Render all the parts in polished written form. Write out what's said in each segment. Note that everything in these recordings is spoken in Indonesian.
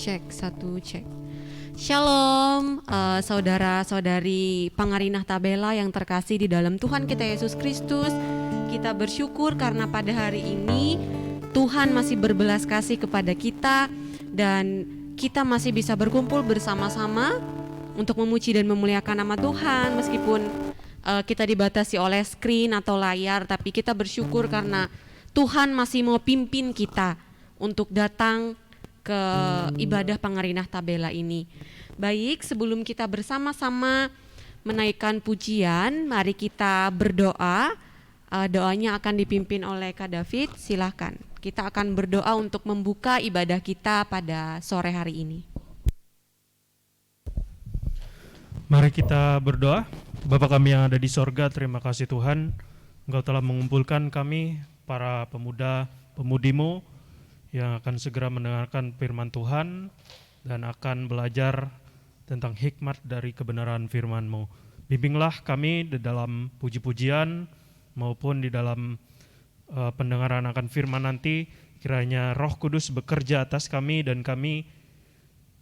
Cek, satu cek. Shalom, saudara-saudari Pangarinah Tabela yang terkasih di dalam Tuhan kita Yesus Kristus. Kita bersyukur karena pada hari ini Tuhan masih berbelas kasih kepada kita dan kita masih bisa berkumpul bersama-sama untuk memuji dan memuliakan nama Tuhan. Meskipun kita dibatasi oleh screen atau layar, tapi kita bersyukur karena Tuhan masih mau pimpin kita untuk datang ke ibadah Pangarinah Tabela ini. Baik, sebelum kita bersama-sama menaikkan pujian, mari kita berdoa. Doanya akan dipimpin oleh Kak David. Silahkan, kita akan berdoa untuk membuka ibadah kita pada sore hari ini. Mari kita berdoa. Bapa kami yang ada di sorga, terima kasih Tuhan, Engkau telah mengumpulkan kami, para pemuda, pemudimu, yang akan segera mendengarkan firman Tuhan dan akan belajar tentang hikmat dari kebenaran firman-Mu. Bimbinglah kami di dalam puji-pujian maupun di dalam pendengaran akan firman nanti. Kiranya Roh Kudus bekerja atas kami dan kami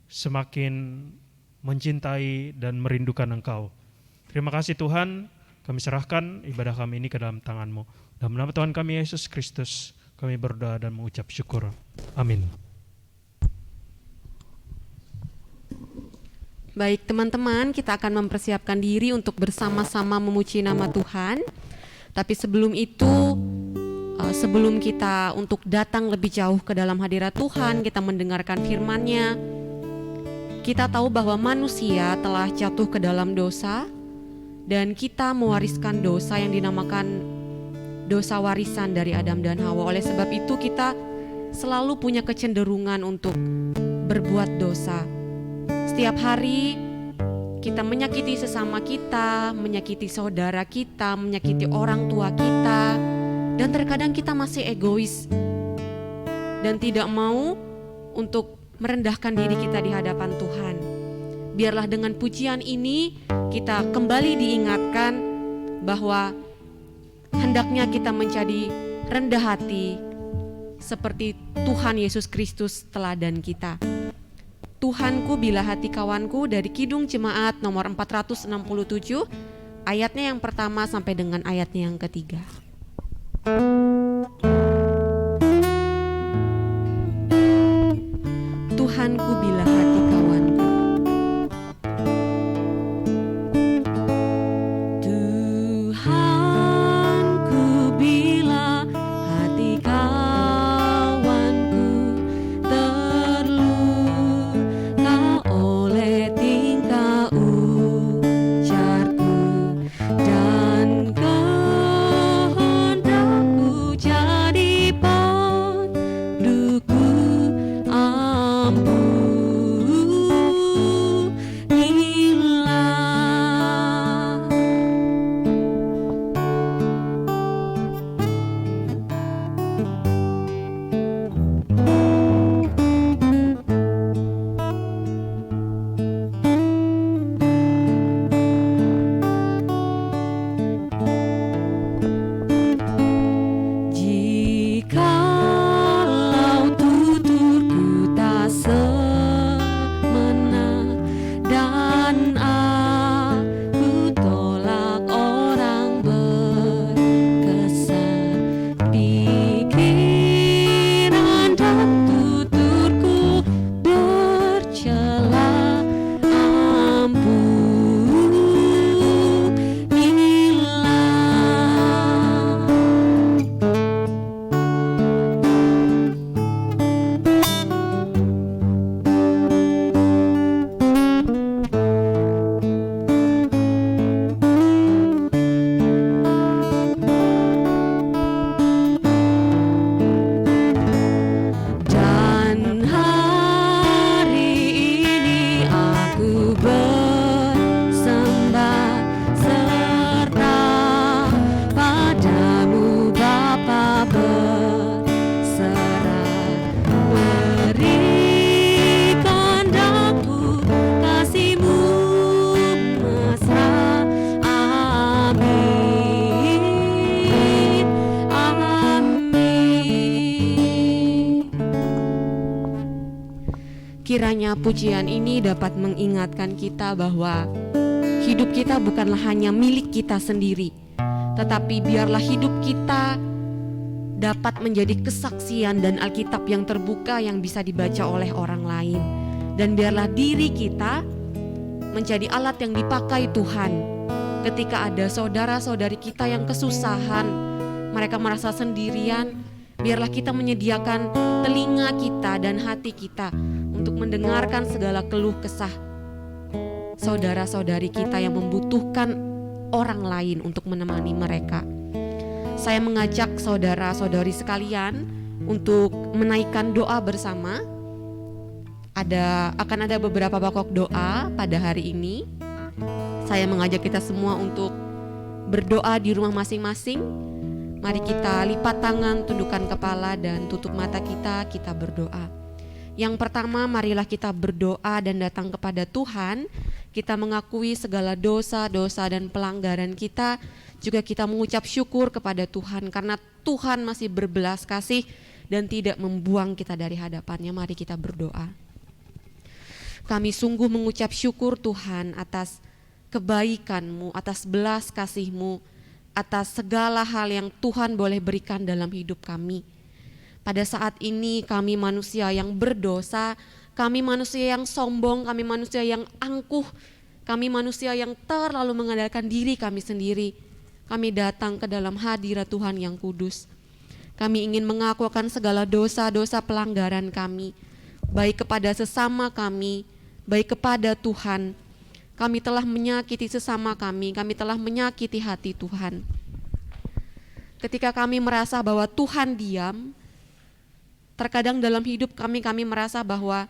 semakin mencintai dan merindukan Engkau. Terima kasih Tuhan, kami serahkan ibadah kami ini ke dalam tangan-Mu. Dalam nama Tuhan kami Yesus Kristus, kami berdoa dan mengucap syukur. Amin. Baik teman-teman, kita akan mempersiapkan diri untuk bersama-sama memuji nama Tuhan. Tapi sebelum itu, sebelum kita untuk datang lebih jauh ke dalam hadirat Tuhan, kita mendengarkan firman-Nya. Kita tahu bahwa manusia telah jatuh ke dalam dosa dan kita mewariskan dosa yang dinamakan dosa warisan dari Adam dan Hawa. Oleh sebab itu kita selalu punya kecenderungan untuk berbuat dosa. Setiap hari kita menyakiti sesama kita, menyakiti saudara kita, menyakiti orang tua kita, dan terkadang kita masih egois dan tidak mau untuk merendahkan diri kita di hadapan Tuhan. Biarlah dengan pujian ini kita kembali diingatkan bahwa hendaknya kita menjadi rendah hati seperti Tuhan Yesus Kristus teladan kita. Tuhanku bila hati kawanku, dari Kidung Jemaat nomor 467, ayatnya yang pertama sampai dengan ayatnya yang ketiga. Tuhanku bila hati kawanku. Tuhanku bila hati kawanku terluka oleh tingkah ujarku dan kehendakku jadi paduku ampunilah Kiranya pujian ini dapat mengingatkan kita bahwa hidup kita bukanlah hanya milik kita sendiri, tetapi biarlah hidup kita dapat menjadi kesaksian dan Alkitab yang terbuka yang bisa dibaca oleh orang lain. Dan biarlah diri kita menjadi alat yang dipakai Tuhan. Ketika ada saudara-saudari kita yang kesusahan, mereka merasa sendirian, biarlah kita menyediakan telinga kita dan hati kita untuk mendengarkan segala keluh kesah saudara-saudari kita yang membutuhkan orang lain untuk menemani mereka. Saya mengajak saudara-saudari sekalian untuk menaikkan doa bersama. Akan ada beberapa pokok doa pada hari ini. Saya mengajak kita semua untuk berdoa di rumah masing-masing. Mari kita lipat tangan, tundukkan kepala dan tutup mata kita berdoa. Yang pertama, marilah kita berdoa dan datang kepada Tuhan. Kita mengakui segala dosa-dosa dan pelanggaran kita. Juga kita mengucap syukur kepada Tuhan karena Tuhan masih berbelas kasih dan tidak membuang kita dari hadapannya. Mari kita berdoa. Kami sungguh mengucap syukur Tuhan atas kebaikan-Mu, atas belas kasih-Mu, atas segala hal yang Tuhan boleh berikan dalam hidup kami. Pada saat ini kami manusia yang berdosa, kami manusia yang sombong, kami manusia yang angkuh, kami manusia yang terlalu mengandalkan diri kami sendiri. Kami datang ke dalam hadirat Tuhan yang kudus. Kami ingin mengaku akan segala dosa-dosa pelanggaran kami, baik kepada sesama kami, baik kepada Tuhan. Kami telah menyakiti sesama kami telah menyakiti hati Tuhan. Ketika kami merasa bahwa Tuhan diam, terkadang dalam hidup kami merasa bahwa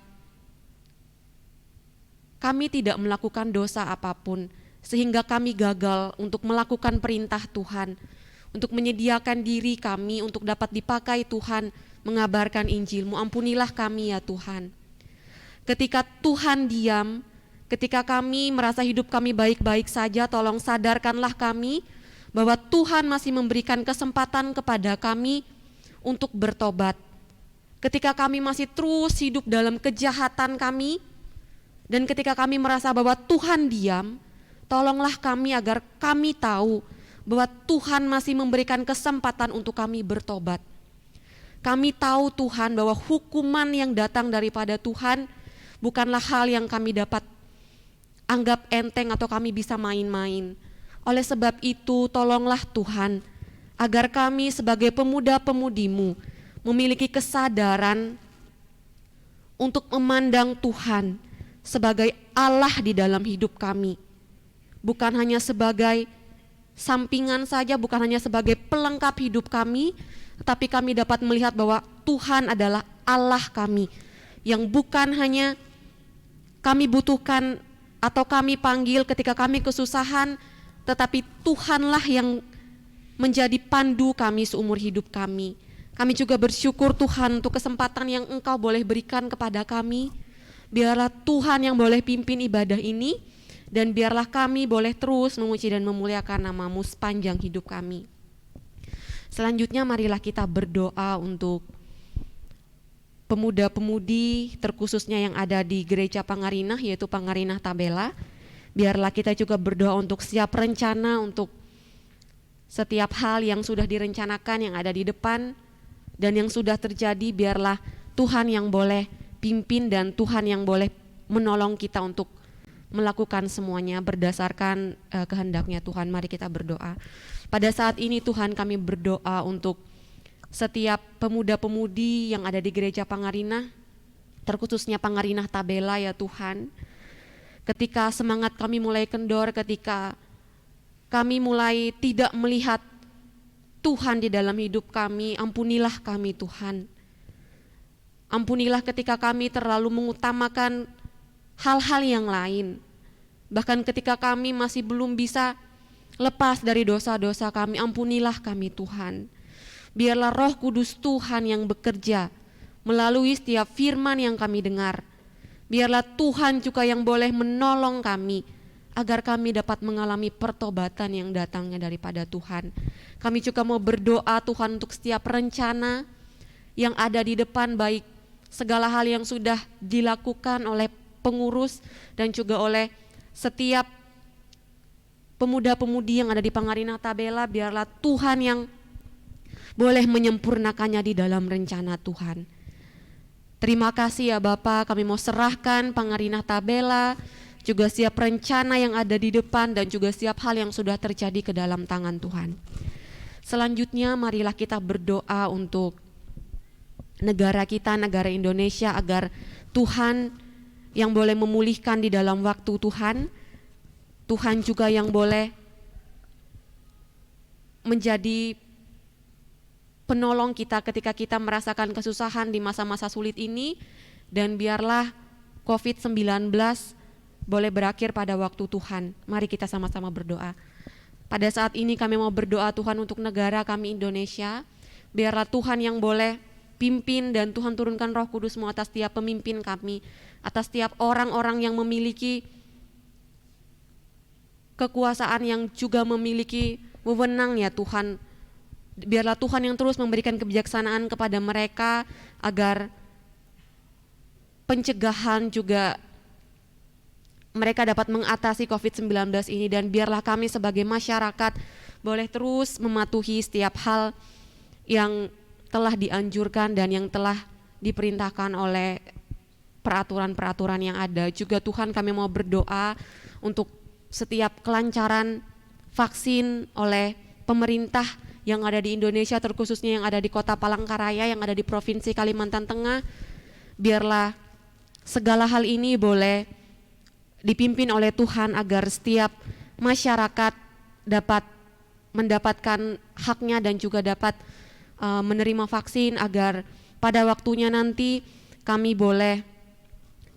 kami tidak melakukan dosa apapun, sehingga kami gagal untuk melakukan perintah Tuhan, untuk menyediakan diri kami untuk dapat dipakai Tuhan mengabarkan Injil-Mu. Ampunilah kami ya Tuhan. Ketika Tuhan diam, ketika kami merasa hidup kami baik-baik saja, tolong sadarkanlah kami bahwa Tuhan masih memberikan kesempatan kepada kami untuk bertobat. Ketika kami masih terus hidup dalam kejahatan kami, dan ketika kami merasa bahwa Tuhan diam, tolonglah kami agar kami tahu bahwa Tuhan masih memberikan kesempatan untuk kami bertobat. Kami tahu Tuhan bahwa hukuman yang datang daripada Tuhan bukanlah hal yang kami dapat anggap enteng atau kami bisa main-main. Oleh sebab itu tolonglah Tuhan agar kami sebagai pemuda-pemudimu memiliki kesadaran untuk memandang Tuhan sebagai Allah di dalam hidup kami. Bukan hanya sebagai sampingan saja, bukan hanya sebagai pelengkap hidup kami, tetapi kami dapat melihat bahwa Tuhan adalah Allah kami, yang bukan hanya kami butuhkan atau kami panggil ketika kami kesusahan, tetapi Tuhanlah yang menjadi pandu kami seumur hidup kami. Kami juga bersyukur Tuhan untuk kesempatan yang Engkau boleh berikan kepada kami. Biarlah Tuhan yang boleh pimpin ibadah ini, dan biarlah kami boleh terus memuji dan memuliakan nama-Mu sepanjang hidup kami. Selanjutnya marilah kita berdoa untuk pemuda-pemudi terkhususnya yang ada di Gereja Pangarinah, yaitu Pangarinah Tabela. Biarlah kita juga berdoa untuk siap rencana untuk setiap hal yang sudah direncanakan yang ada di depan dan yang sudah terjadi. Biarlah Tuhan yang boleh pimpin dan Tuhan yang boleh menolong kita untuk melakukan semuanya berdasarkan kehendaknya Tuhan. Mari kita berdoa. Pada saat ini Tuhan, kami berdoa untuk setiap pemuda-pemudi yang ada di Gereja Pangarinah, terkhususnya Pangarinah Tabela ya Tuhan. Ketika semangat kami mulai kendor, ketika kami mulai tidak melihat Tuhan di dalam hidup kami, ampunilah kami Tuhan. Ampunilah ketika kami terlalu mengutamakan hal-hal yang lain. Bahkan ketika kami masih belum bisa lepas dari dosa-dosa kami, ampunilah kami Tuhan. Biarlah Roh Kudus Tuhan yang bekerja melalui setiap firman yang kami dengar. Biarlah Tuhan juga yang boleh menolong kami agar kami dapat mengalami pertobatan yang datangnya daripada Tuhan. Kami juga mau berdoa Tuhan untuk setiap rencana yang ada di depan, baik segala hal yang sudah dilakukan oleh pengurus dan juga oleh setiap pemuda-pemudi yang ada di Pangarinah Tabela. Biarlah Tuhan yang boleh menyempurnakannya di dalam rencana Tuhan. Terima kasih ya Bapak, kami mau serahkan Pangarinah Tabela, juga siap rencana yang ada di depan dan juga siap hal yang sudah terjadi ke dalam tangan Tuhan. Selanjutnya marilah kita berdoa untuk negara kita, negara Indonesia, agar Tuhan yang boleh memulihkan di dalam waktu Tuhan. Tuhan juga yang boleh menjadi penolong kita ketika kita merasakan kesusahan di masa-masa sulit ini, dan biarlah COVID-19 boleh berakhir pada waktu Tuhan. Mari kita sama-sama berdoa. Pada saat ini kami mau berdoa Tuhan untuk negara kami Indonesia. Biarlah Tuhan yang boleh pimpin dan Tuhan turunkan Roh Kudus-Mu atas setiap pemimpin kami, atas setiap orang-orang yang memiliki kekuasaan, yang juga memiliki wewenang ya Tuhan. Biarlah Tuhan yang terus memberikan kebijaksanaan kepada mereka agar pencegahan juga mereka dapat mengatasi COVID-19 ini, dan biarlah kami sebagai masyarakat boleh terus mematuhi setiap hal yang telah dianjurkan dan yang telah diperintahkan oleh peraturan-peraturan yang ada. Juga Tuhan kami mau berdoa untuk setiap kelancaran vaksin oleh pemerintah yang ada di Indonesia, terkhususnya yang ada di Kota Palangkaraya, yang ada di Provinsi Kalimantan Tengah. Biarlah segala hal ini boleh dipimpin oleh Tuhan agar setiap masyarakat dapat mendapatkan haknya dan juga dapat menerima vaksin, agar pada waktunya nanti kami boleh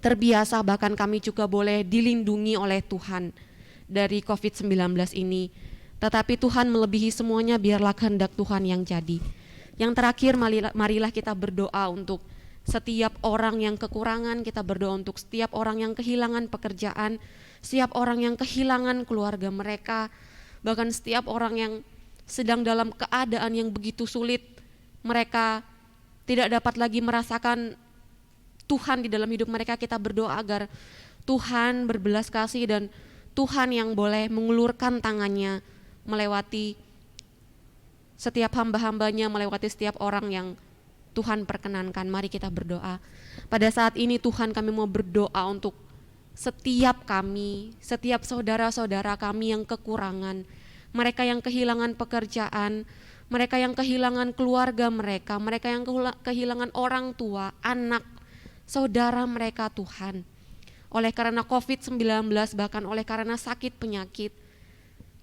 terbiasa, bahkan kami juga boleh dilindungi oleh Tuhan dari COVID-19 ini. Tetapi Tuhan melebihi semuanya, biarlah kehendak Tuhan yang jadi. Yang terakhir, marilah kita berdoa untuk setiap orang yang kekurangan, kita berdoa untuk setiap orang yang kehilangan pekerjaan, setiap orang yang kehilangan keluarga mereka, bahkan setiap orang yang sedang dalam keadaan yang begitu sulit, mereka tidak dapat lagi merasakan Tuhan di dalam hidup mereka. Kita berdoa agar Tuhan berbelas kasih dan Tuhan yang boleh mengulurkan tangannya melewati setiap hamba-hambanya, melewati setiap orang yang Tuhan perkenankan. Mari kita berdoa. Pada saat ini Tuhan, kami mau berdoa untuk setiap kami, setiap saudara-saudara kami yang kekurangan, mereka yang kehilangan pekerjaan, mereka yang kehilangan keluarga mereka, mereka yang kehilangan orang tua, anak, saudara mereka Tuhan. Oleh karena COVID-19, bahkan oleh karena sakit penyakit,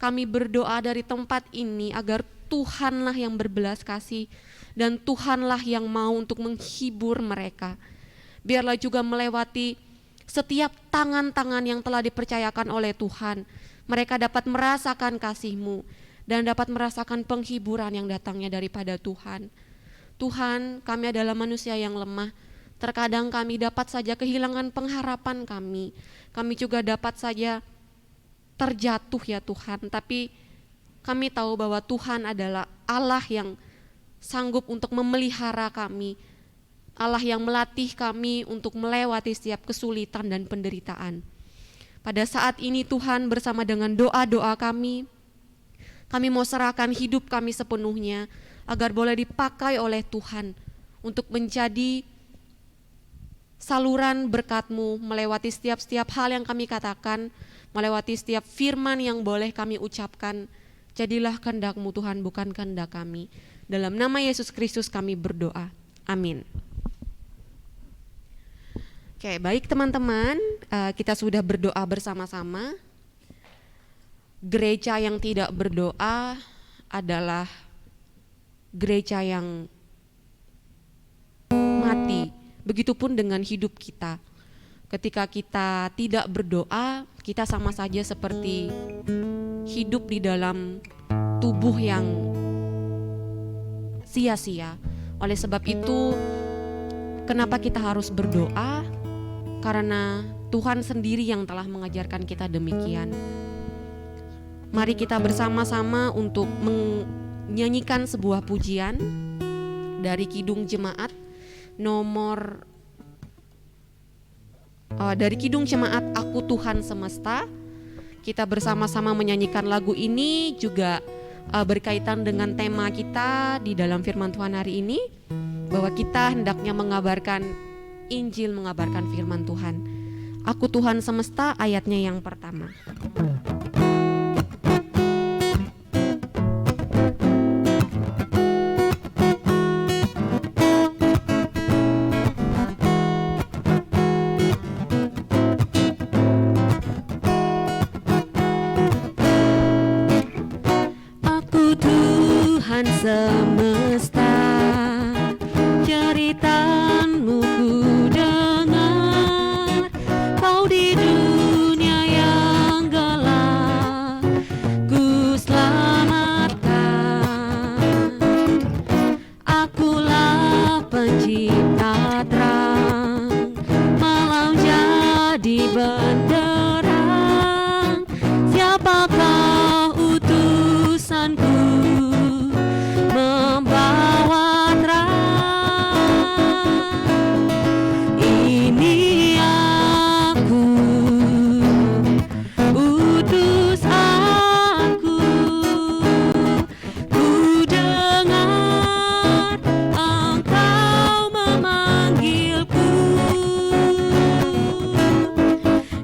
kami berdoa dari tempat ini agar Tuhanlah yang berbelas kasih dan Tuhanlah yang mau untuk menghibur mereka. Biarlah juga melewati setiap tangan-tangan yang telah dipercayakan oleh Tuhan, mereka dapat merasakan kasih-Mu dan dapat merasakan penghiburan yang datangnya daripada Tuhan. Tuhan, kami adalah manusia yang lemah. Terkadang kami dapat saja kehilangan pengharapan kami. Kami juga dapat saja terjatuh ya Tuhan, tapi kami tahu bahwa Tuhan adalah Allah yang sanggup untuk memelihara kami, Allah yang melatih kami untuk melewati setiap kesulitan dan penderitaan. Pada saat ini Tuhan, bersama dengan doa-doa kami mau serahkan hidup kami sepenuhnya agar boleh dipakai oleh Tuhan untuk menjadi saluran berkat-Mu melewati setiap hal yang kami katakan, melewati setiap firman yang boleh kami ucapkan. Jadilah kehendak-Mu Tuhan, bukan kehendak kami. Dalam nama Yesus Kristus kami berdoa. Amin. Oke, baik teman-teman, kita sudah berdoa bersama-sama. Gereja yang tidak berdoa adalah gereja yang mati. Begitupun dengan hidup kita. Ketika kita tidak berdoa, kita sama saja seperti hidup di dalam tubuh yang sia-sia. Oleh sebab itu, kenapa kita harus berdoa? Karena Tuhan sendiri yang telah mengajarkan kita demikian. Mari kita bersama-sama untuk menyanyikan sebuah pujian dari Kidung Jemaat nomor dari Kidung Jemaat Aku Tuhan Semesta. Kita bersama-sama menyanyikan lagu ini juga berkaitan dengan tema kita di dalam firman Tuhan hari ini, bahwa kita hendaknya mengabarkan Injil, mengabarkan firman Tuhan. Aku Tuhan Semesta ayatnya yang pertama. Tuhan semesta, ceritamu ku dengar. Kau di dunia yang gelap ku selamatkan. Akulah pencipta terang, malam jadi benderang. Siapakah utusanku membawa terang? Ini aku, utus aku. Ku dengar Engkau memanggilku.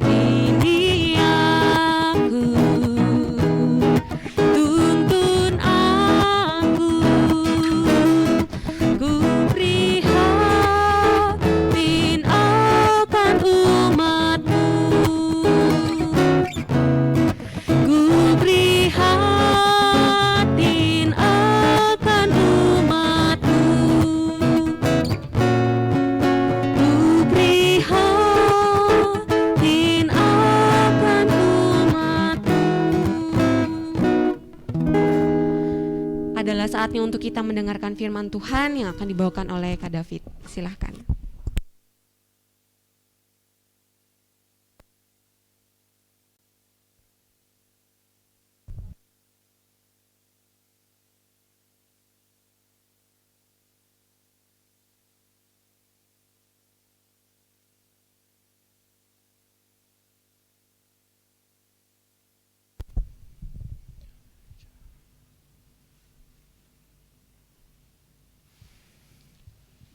Ini aku, tuntun aku. Ku prihatin akan umatmu. Ku prihatin akan umatmu. Ku prihatin akan umatmu. Adalah saatnya untuk kita mendengarkan firman Tuhan yang akan dibawakan oleh Kak David. Silahkan.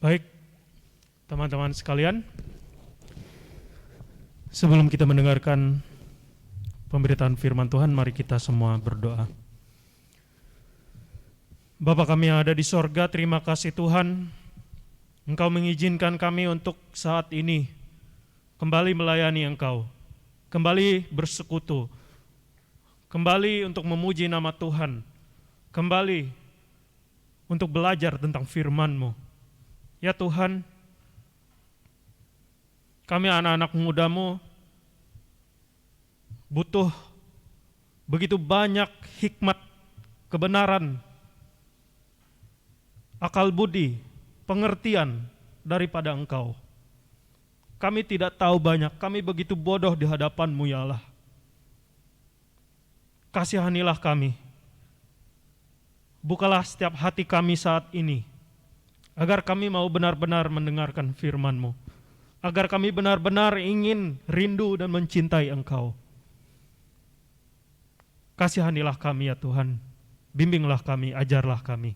Baik, teman-teman sekalian, sebelum kita mendengarkan pemberitaan firman Tuhan, mari kita semua berdoa. Bapa kami yang ada di sorga, terima kasih Tuhan, Engkau mengizinkan kami untuk saat ini kembali melayani Engkau, kembali bersekutu, kembali untuk memuji nama Tuhan, kembali untuk belajar tentang firman-Mu. Ya Tuhan, kami anak-anak muda-Mu butuh begitu banyak hikmat, kebenaran, akal budi, pengertian daripada Engkau. Kami tidak tahu banyak, kami begitu bodoh di hadapan-Mu ya Allah. Kasihanilah kami, bukalah setiap hati kami saat ini, agar kami mau benar-benar mendengarkan firman-Mu, agar kami benar-benar ingin rindu dan mencintai Engkau. Kasihanilah kami ya Tuhan, bimbinglah kami, ajarlah kami.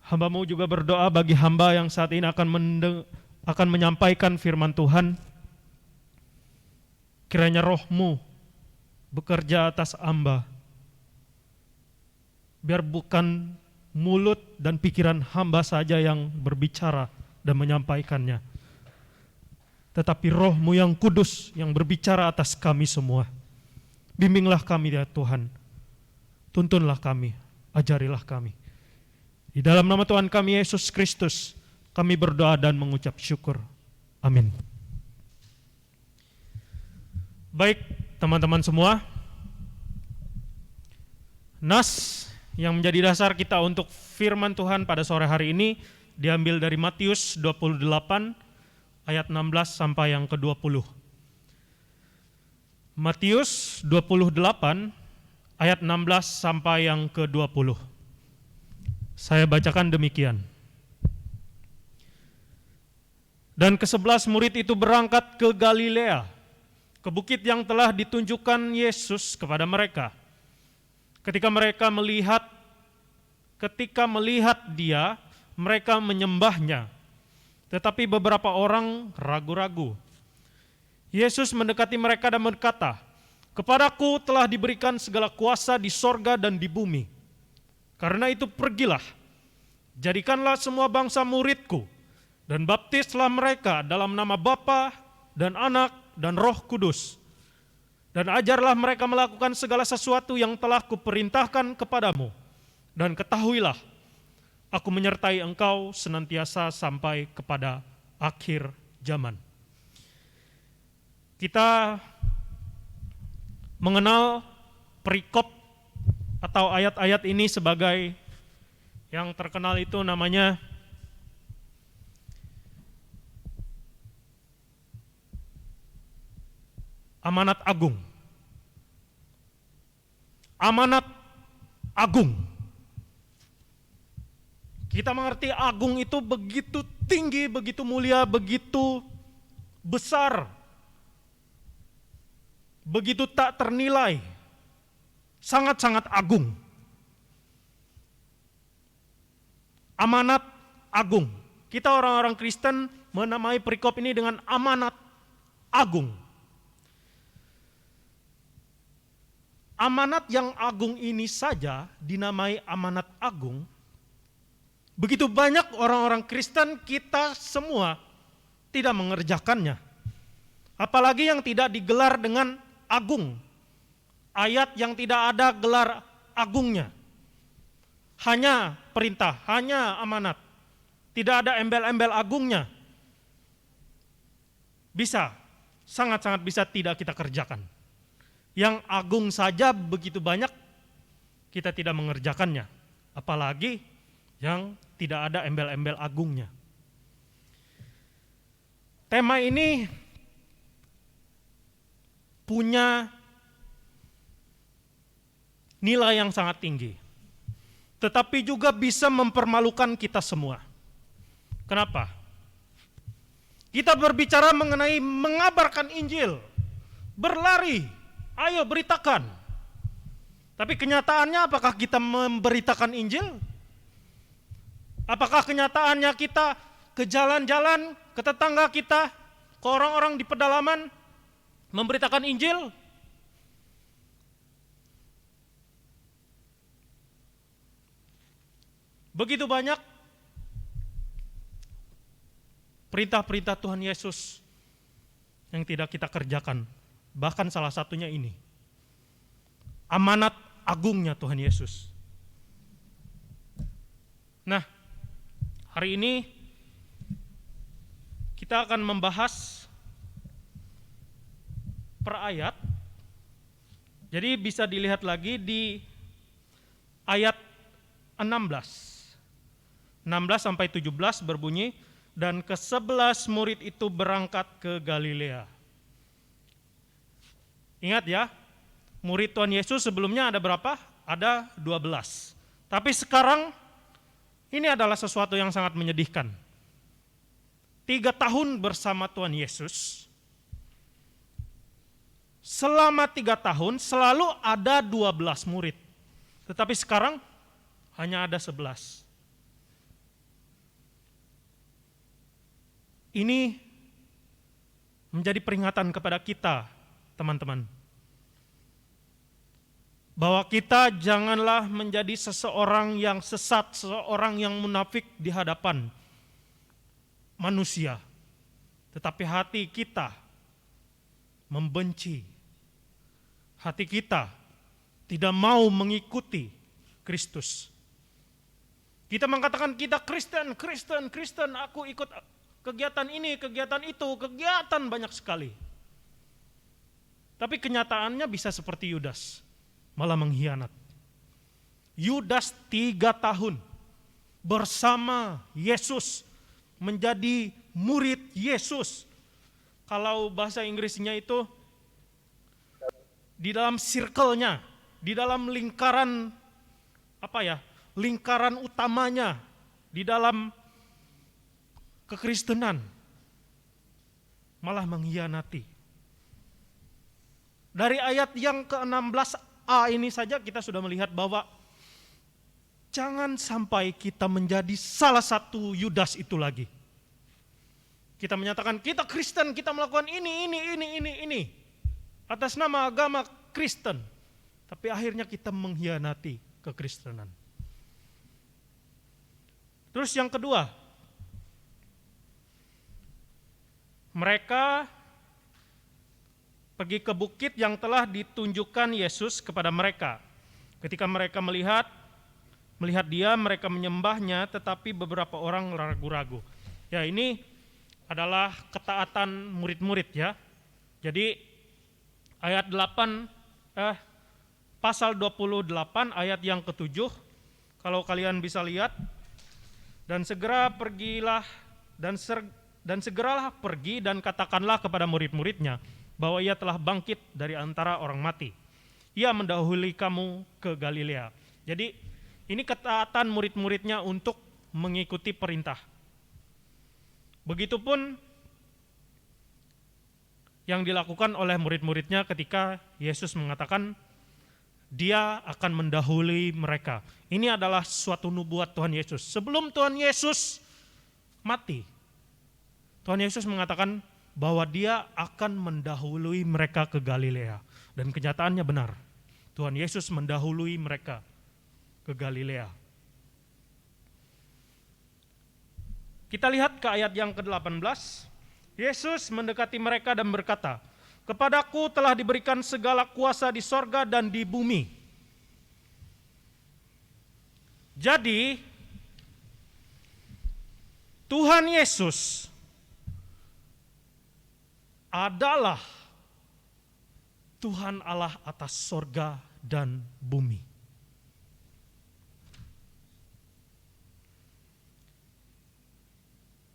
Hamba-Mu juga berdoa bagi hamba yang saat ini akan menyampaikan firman Tuhan. Kiranya Roh-Mu bekerja atas hamba, biar bukan mulut dan pikiran hamba saja yang berbicara dan menyampaikannya, tetapi Roh-Mu yang kudus yang berbicara atas kami semua. Bimbinglah kami ya Tuhan, tuntunlah kami, ajarilah kami. Di dalam nama Tuhan kami Yesus Kristus, kami berdoa dan mengucap syukur. Amin. Baik teman-teman semua, nas yang menjadi dasar kita untuk firman Tuhan pada sore hari ini diambil dari Matius 28 ayat 16 sampai yang ke-20. Matius 28 ayat 16 sampai yang ke-20. Saya bacakan demikian. Dan ke-11 murid itu berangkat ke Galilea, ke bukit yang telah ditunjukkan Yesus kepada mereka. Ketika melihat dia, mereka menyembahnya. Tetapi beberapa orang ragu-ragu. Yesus mendekati mereka dan berkata, "Kepadaku telah diberikan segala kuasa di sorga dan di bumi. Karena itu pergilah, jadikanlah semua bangsa muridku, dan baptislah mereka dalam nama Bapa dan Anak dan Roh Kudus. Dan ajarlah mereka melakukan segala sesuatu yang telah kuperintahkan kepadamu. Dan ketahuilah, aku menyertai engkau senantiasa sampai kepada akhir zaman." Kita mengenal perikop atau ayat-ayat ini sebagai yang terkenal itu namanya amanat agung. Amanat agung. Kita mengerti agung itu begitu tinggi, begitu mulia, begitu besar, begitu tak ternilai, sangat-sangat agung. Amanat agung. Kita orang-orang Kristen menamai perikop ini dengan amanat agung. Amanat yang agung ini saja dinamai amanat agung. Begitu banyak orang-orang Kristen, kita semua tidak mengerjakannya. Apalagi yang tidak digelar dengan agung. Ayat yang tidak ada gelar agungnya. Hanya perintah, hanya amanat. Tidak ada embel-embel agungnya. Bisa, sangat-sangat bisa tidak kita kerjakan. Yang agung saja begitu banyak, kita tidak mengerjakannya. Apalagi yang tidak ada embel-embel agungnya. Tema ini punya nilai yang sangat tinggi, tetapi juga bisa mempermalukan kita semua. Kenapa? Kita berbicara mengenai mengabarkan Injil, berlari, ayo beritakan. Tapi kenyataannya apakah kita memberitakan Injil? Apakah kenyataannya kita ke jalan-jalan, ke tetangga kita, ke orang-orang di pedalaman, memberitakan Injil? Begitu banyak perintah-perintah Tuhan Yesus yang tidak kita kerjakan. Bahkan salah satunya ini, amanat agungnya Tuhan Yesus. Nah, hari ini kita akan membahas per ayat. Jadi bisa dilihat lagi di ayat 16 sampai 17 berbunyi, dan ke-11 murid itu berangkat ke Galilea. Ingat ya, murid Tuhan Yesus sebelumnya ada berapa? Ada 12. Tapi sekarang ini adalah sesuatu yang sangat menyedihkan. 3 tahun bersama Tuhan Yesus, selama 3 tahun selalu ada 12 murid. Tetapi sekarang hanya ada 11. Ini menjadi peringatan kepada kita, teman-teman, bahwa kita janganlah menjadi seseorang yang sesat, seseorang yang munafik di hadapan manusia. Tetapi hati kita membenci, hati kita tidak mau mengikuti Kristus. Kita mengatakan kita Kristen, aku ikut kegiatan ini, kegiatan itu, kegiatan banyak sekali. Tapi kenyataannya bisa seperti Yudas, malah mengkhianat. Yudas 3 tahun bersama Yesus, menjadi murid Yesus. Kalau bahasa Inggrisnya itu di dalam circle-nya, di dalam lingkaran lingkaran utamanya di dalam kekristenan. malah mengkhianati. Dari ayat yang ke-16a ini saja kita sudah melihat bahwa jangan sampai kita menjadi salah satu Yudas itu lagi. Kita menyatakan kita Kristen, kita melakukan ini atas nama agama Kristen. Tapi akhirnya kita mengkhianati kekristenan. Terus yang kedua, mereka pergi ke bukit yang telah ditunjukkan Yesus kepada mereka. Ketika mereka melihat dia, mereka menyembahnya, tetapi beberapa orang ragu-ragu. Ya, ini adalah ketaatan murid-murid ya. Jadi ayat 8 pasal 28 ayat yang ke-7, kalau kalian bisa lihat, dan segeralah pergi dan katakanlah kepada murid-muridnya bahwa ia telah bangkit dari antara orang mati. Ia mendahului kamu ke Galilea. Jadi ini ketaatan murid-muridnya untuk mengikuti perintah. Begitupun yang dilakukan oleh murid-muridnya ketika Yesus mengatakan dia akan mendahului mereka. Ini adalah suatu nubuat Tuhan Yesus. Sebelum Tuhan Yesus mati, Tuhan Yesus mengatakan bahwa dia akan mendahului mereka ke Galilea. Dan kenyataannya benar. Tuhan Yesus mendahului mereka ke Galilea. Kita lihat ke ayat yang ke-18. Yesus mendekati mereka dan berkata, "Kepadaku telah diberikan segala kuasa di sorga dan di bumi." Jadi, Tuhan Yesus adalah Tuhan Allah atas sorga dan bumi.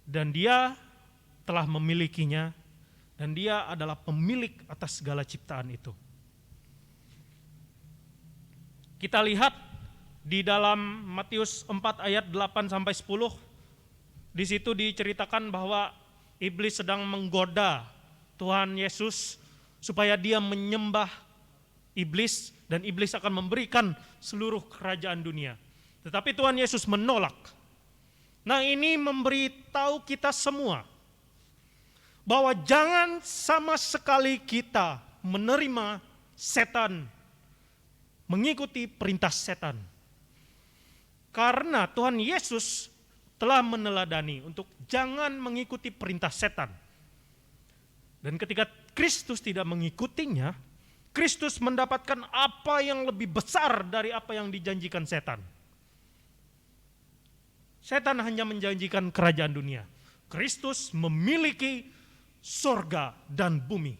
Dan dia telah memilikinya, dan dia adalah pemilik atas segala ciptaan itu. Kita lihat di dalam Matius 4 ayat 8 sampai 10, di situ diceritakan bahwa iblis sedang menggoda Tuhan Yesus supaya dia menyembah iblis, dan iblis akan memberikan seluruh kerajaan dunia. Tetapi Tuhan Yesus menolak. Nah, ini memberitahu kita semua bahwa jangan sama sekali kita menerima setan, mengikuti perintah setan. Karena Tuhan Yesus telah meneladani untuk jangan mengikuti perintah setan. Dan ketika Kristus tidak mengikutinya, Kristus mendapatkan apa yang lebih besar dari apa yang dijanjikan setan. Setan hanya menjanjikan kerajaan dunia. Kristus memiliki sorga dan bumi.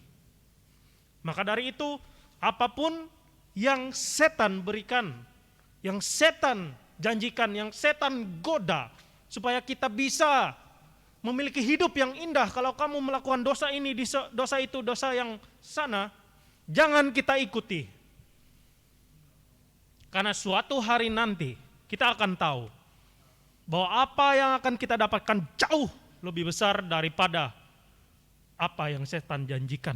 Maka dari itu, apapun yang setan berikan, yang setan janjikan, yang setan goda, supaya kita bisa memiliki hidup yang indah. Kalau kamu melakukan dosa ini, dosa itu, dosa yang sana, jangan kita ikuti. Karena suatu hari nanti kita akan tahu bahwa apa yang akan kita dapatkan jauh lebih besar daripada apa yang setan janjikan.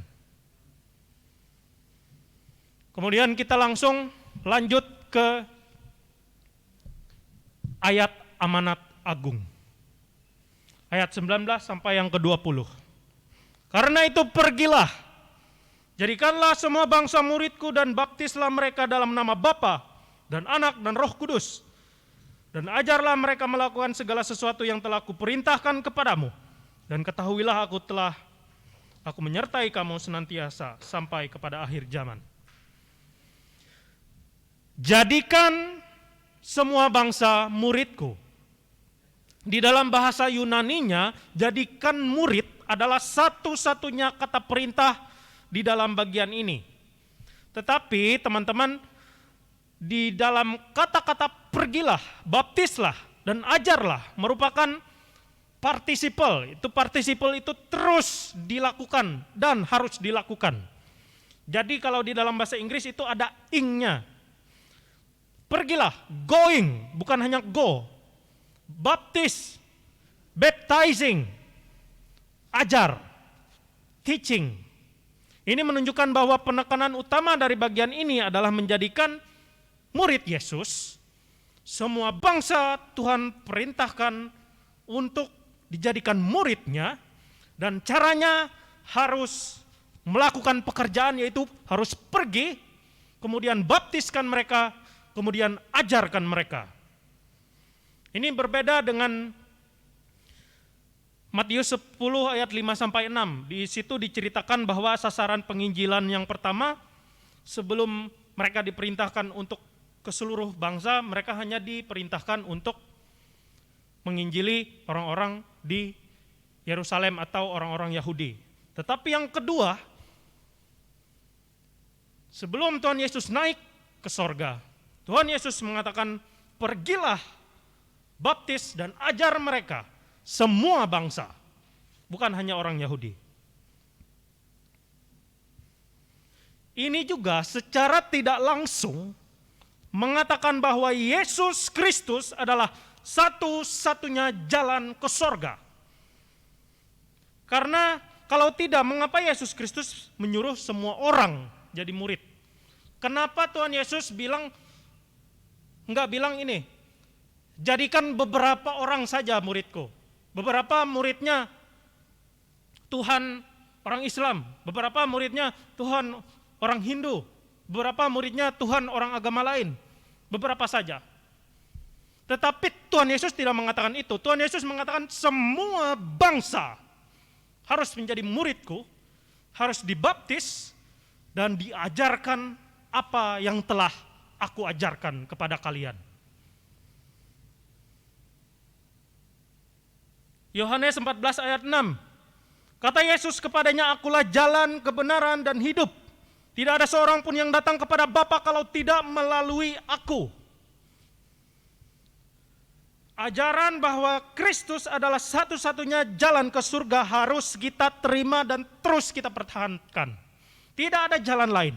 Kemudian kita langsung lanjut ke ayat amanat agung. Ayat 19 sampai yang ke-20. Karena itu pergilah, jadikanlah semua bangsa muridku dan baptislah mereka dalam nama Bapa dan Anak dan Roh Kudus. Dan ajarlah mereka melakukan segala sesuatu yang telah kuperintahkan kepadamu. Dan ketahuilah aku menyertai kamu senantiasa sampai kepada akhir zaman. Jadikan semua bangsa muridku. Di dalam bahasa Yunaninya, jadikan murid adalah satu-satunya kata perintah di dalam bagian ini. Tetapi teman-teman, di dalam kata-kata pergilah, baptislah, dan ajarlah merupakan participle. Participle itu terus dilakukan dan harus dilakukan. Jadi kalau di dalam bahasa Inggris itu ada ing-nya. Pergilah, going, bukan hanya go. Baptis, baptizing, ajar. teaching. Ini menunjukkan bahwa penekanan utama dari bagian ini adalah menjadikan murid Yesus. Semua bangsa Tuhan perintahkan untuk dijadikan muridnya, dan caranya harus melakukan pekerjaan, yaitu harus pergi, kemudian baptiskan mereka, kemudian ajarkan mereka. Ini berbeda dengan Matius 10 ayat 5-6. Di situ diceritakan bahwa sasaran penginjilan yang pertama, sebelum mereka diperintahkan untuk ke seluruh bangsa, mereka hanya diperintahkan untuk menginjili orang-orang di Yerusalem atau orang-orang Yahudi. Tetapi yang kedua, sebelum Tuhan Yesus naik ke sorga, Tuhan Yesus mengatakan, pergilah, baptis dan ajar mereka, semua bangsa, bukan hanya orang Yahudi. Ini juga secara tidak langsung mengatakan bahwa Yesus Kristus adalah satu-satunya jalan ke sorga. Karena kalau tidak, mengapa Yesus Kristus menyuruh semua orang jadi murid? Kenapa Tuhan Yesus enggak bilang ini, jadikan beberapa orang saja muridku. Beberapa muridnya Tuhan orang Islam, beberapa muridnya Tuhan orang Hindu, beberapa muridnya Tuhan orang agama lain, beberapa saja. Tetapi Tuhan Yesus tidak mengatakan itu. Tuhan Yesus mengatakan semua bangsa harus menjadi muridku, harus dibaptis dan diajarkan apa yang telah aku ajarkan kepada kalian. Yohanes 14 ayat 6. Kata Yesus kepadanya, akulah jalan, kebenaran, dan hidup. Tidak ada seorang pun yang datang kepada Bapa kalau tidak melalui aku. Ajaran bahwa Kristus adalah satu-satunya jalan ke surga harus kita terima dan terus kita pertahankan. Tidak ada jalan lain.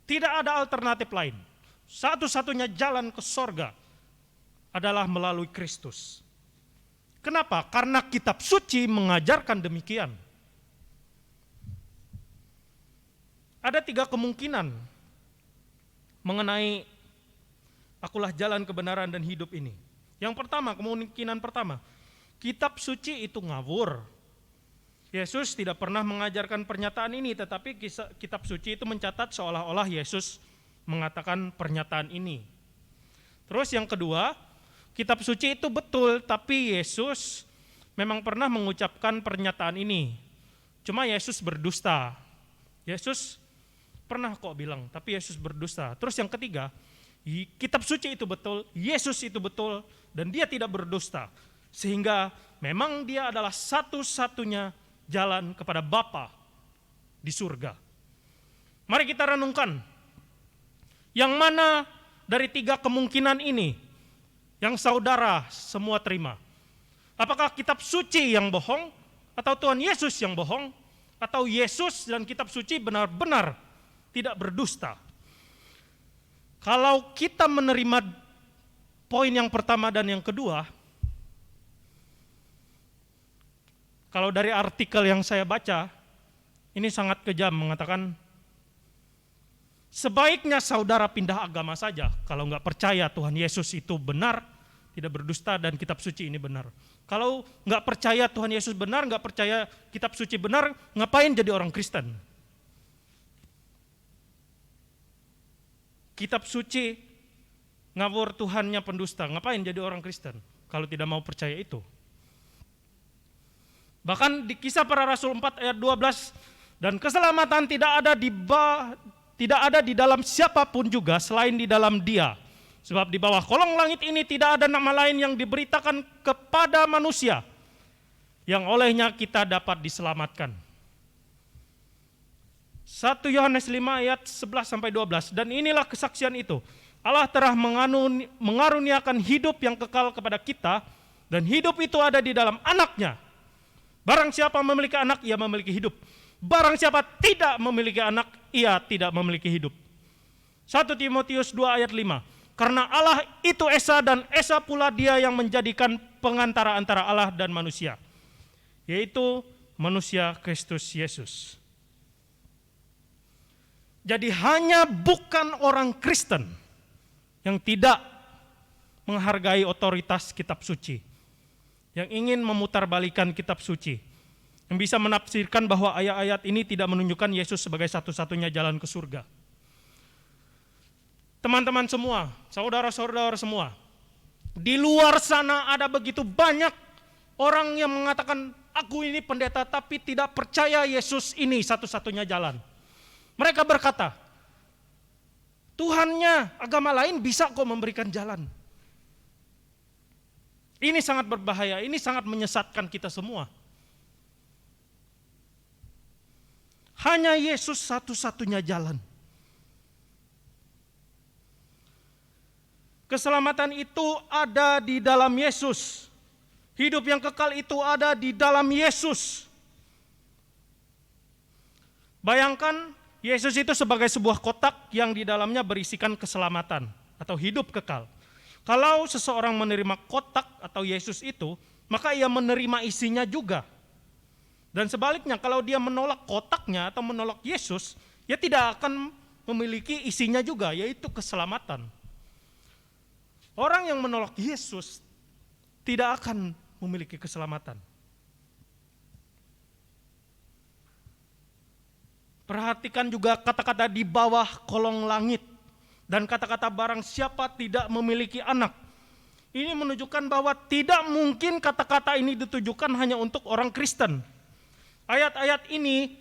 Tidak ada alternatif lain. Satu-satunya jalan ke surga adalah melalui Kristus. Kenapa? Karena kitab suci mengajarkan demikian. Ada 3 kemungkinan mengenai akulah jalan, kebenaran, dan hidup ini. Yang pertama, kemungkinan pertama, kitab suci itu ngawur. Yesus tidak pernah mengajarkan pernyataan ini, tetapi kitab suci itu mencatat seolah-olah Yesus mengatakan pernyataan ini. Terus yang kedua, kitab suci itu betul, tapi Yesus memang pernah mengucapkan pernyataan ini. Cuma Yesus berdusta. Yesus pernah kok bilang, tapi Yesus berdusta. Terus yang ketiga, kitab suci itu betul, Yesus itu betul, dan dia tidak berdusta. Sehingga memang dia adalah satu-satunya jalan kepada Bapa di surga. Mari kita renungkan, yang mana dari 3 kemungkinan ini yang saudara semua terima? Apakah kitab suci yang bohong, atau Tuhan Yesus yang bohong, atau Yesus dan kitab suci benar-benar tidak berdusta? Kalau kita menerima poin yang pertama dan yang kedua, kalau dari artikel yang saya baca, ini sangat kejam mengatakan, sebaiknya saudara pindah agama saja kalau nggak percaya Tuhan Yesus itu benar, tidak berdusta, dan kitab suci ini benar. Kalau nggak percaya Tuhan Yesus benar, nggak percaya kitab suci benar, ngapain jadi orang Kristen? Kitab suci ngawur, Tuhannya pendusta, ngapain jadi orang Kristen kalau tidak mau percaya itu? Bahkan di Kisah Para Rasul 4 ayat 12, dan keselamatan tidak ada di dalam siapapun juga selain di dalam Dia. Sebab di bawah kolong langit ini tidak ada nama lain yang diberitakan kepada manusia yang olehnya kita dapat diselamatkan. 1 Yohanes 5 ayat 11-12, dan inilah kesaksian itu. Allah telah mengaruniakan hidup yang kekal kepada kita, dan hidup itu ada di dalam Anaknya. Barang siapa memiliki anak, ia memiliki hidup. Barang siapa tidak memiliki anak, ia tidak memiliki hidup. 1 Timotius 2 ayat 5. Karena Allah itu Esa, dan Esa pula Dia yang menjadikan pengantara antara Allah dan manusia, yaitu manusia Kristus Yesus. Jadi hanya bukan orang Kristen yang tidak menghargai otoritas kitab suci, yang ingin memutarbalikan kitab suci, yang bisa menafsirkan bahwa ayat-ayat ini tidak menunjukkan Yesus sebagai satu-satunya jalan ke surga. Teman-teman semua, saudara-saudara semua, di luar sana ada begitu banyak orang yang mengatakan, aku ini pendeta tapi tidak percaya Yesus ini satu-satunya jalan. Mereka berkata, Tuhannya agama lain bisa kok memberikan jalan. Ini sangat berbahaya, ini sangat menyesatkan kita semua. Hanya Yesus satu-satunya jalan. Keselamatan itu ada di dalam Yesus. Hidup yang kekal itu ada di dalam Yesus. Bayangkan Yesus itu sebagai sebuah kotak yang di dalamnya berisikan keselamatan atau hidup kekal. Kalau seseorang menerima kotak atau Yesus itu, maka ia menerima isinya juga. Dan sebaliknya, kalau dia menolak kotaknya atau menolak Yesus, ia tidak akan memiliki isinya juga, yaitu keselamatan. Orang yang menolak Yesus tidak akan memiliki keselamatan. Perhatikan juga kata-kata di bawah kolong langit. Dan kata-kata barang siapa tidak memiliki anak. Ini menunjukkan bahwa tidak mungkin kata-kata ini ditujukan hanya untuk orang Kristen. Ayat-ayat ini